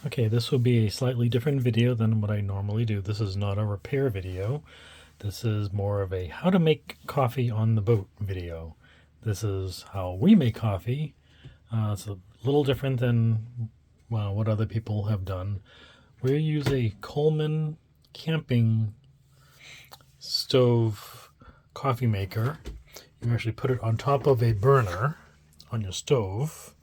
Okay, this will be a slightly different video than what I normally do. This is not a repair video. This is more of a how to make coffee on the boat video. This is how we make coffee. It's a little different than what other people have done. We use a Coleman camping stove coffee maker. You actually put it on top of a burner on your stove,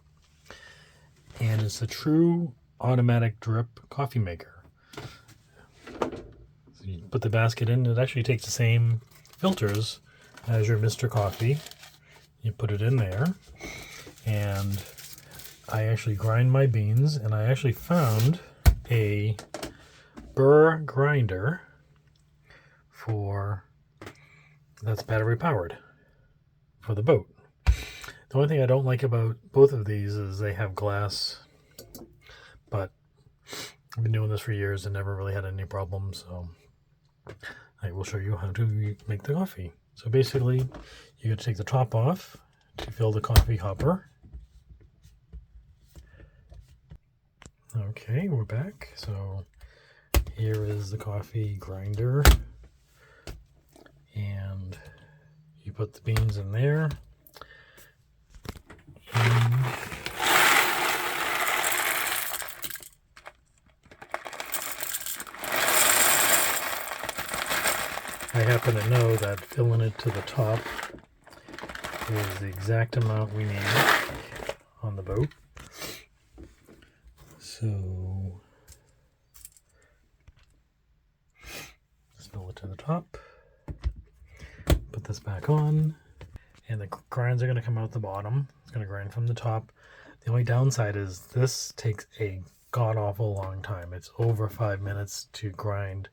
and it's a true automatic drip coffee maker. So you put the basket in. It actually takes the same filters as your Mr. Coffee. You put it in there, and I actually grind my beans, and I actually found a burr grinder that's battery powered for the boat. The only thing I don't like about both of these is they have glass, but I've been doing this for years and never really had any problems, so I will show you how to make the coffee. So basically, you got to take the top off to fill the coffee hopper. Okay, we're back. So here is the coffee grinder, and you put the beans in there. I happen to know that filling it to the top is the exact amount we need on the boat. So just fill it to the top, put this back on, and the grinds are going to come out the bottom. It's going to grind from the top. The only downside is this takes a god-awful long time. It's over 5 minutes to grind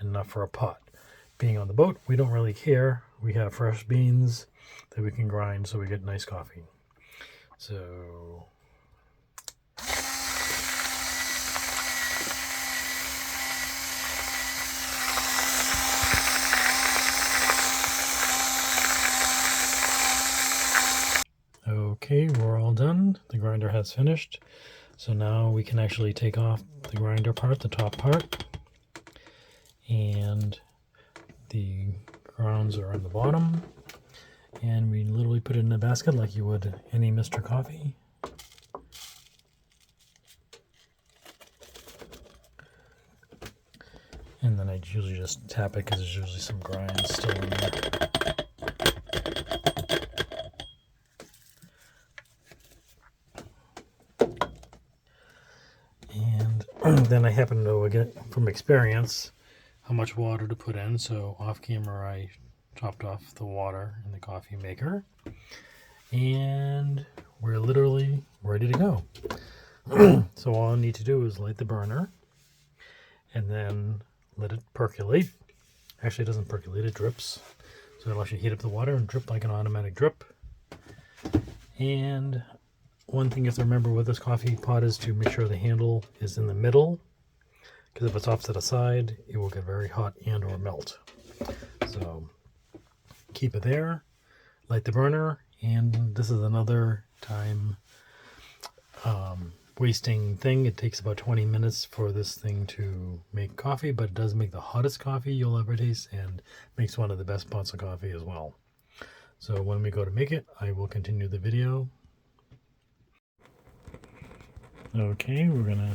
enough for a pot. Being on the boat, we don't really care. We have fresh beans that we can grind, so we get nice coffee. So okay, we're all done. The grinder has finished. So now we can actually take off the grinder part, the top part, and the grounds are on the bottom, and we literally put it in a basket like you would any Mr. Coffee. And then I usually just tap it because there's usually some grinds still in there. And then I happen to know, again, from experience, how much water to put in. So off camera I topped off the water in the coffee maker, and we're literally ready to go. So all I need to do is light the burner and then let it percolate. Actually, it doesn't percolate, it drips. So it'll actually heat up the water and drip like an automatic drip. And one thing you have to remember with this coffee pot is to make sure the handle is in the middle, because if it's off to the side, it will get very hot and or melt. So keep it there, light the burner, and this is another time wasting thing. It takes about 20 minutes for this thing to make coffee, but it does make the hottest coffee you'll ever taste and makes one of the best pots of coffee as well. So when we go to make it, I will continue the video. Okay, we're gonna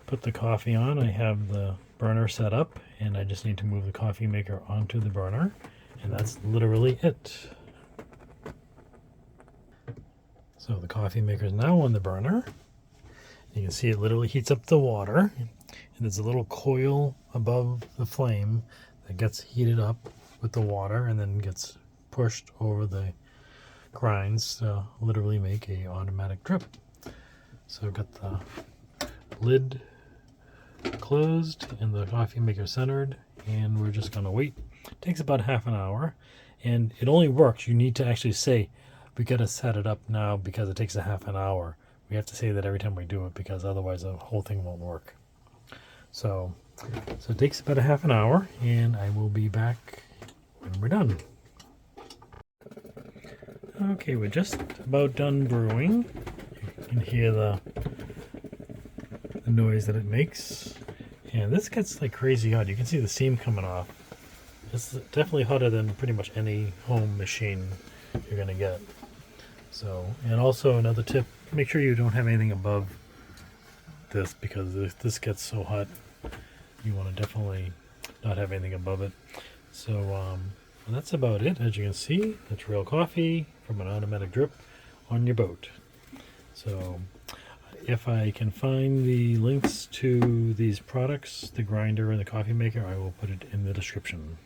put the coffee on. I have the burner set up, and I just need to move the coffee maker onto the burner, and that's literally it. So the coffee maker is now on the burner. You can see it literally heats up the water, and there's a little coil above the flame that gets heated up with the water and then gets pushed over the grinds to literally make a automatic drip. So I've got the lid closed and the coffee maker centered, and we're just going to wait. It takes about half an hour, and it only works. You need to actually say, we got to set it up now because it takes a half an hour. We have to say that every time we do it, because otherwise the whole thing won't work. So it takes about a half an hour, and I will be back when we're done. Okay, we're just about done brewing. You can hear the the noise that it makes. And this gets like crazy hot. You can see the steam coming off. This is definitely hotter than pretty much any home machine you're gonna get. So, and also another tip, make sure you don't have anything above this, because if this gets so hot, you want to definitely not have anything above it. So that's about it. As you can see, it's real coffee from an automatic drip on your boat. So if I can find the links to these products, the grinder and the coffee maker, I will put it in the description.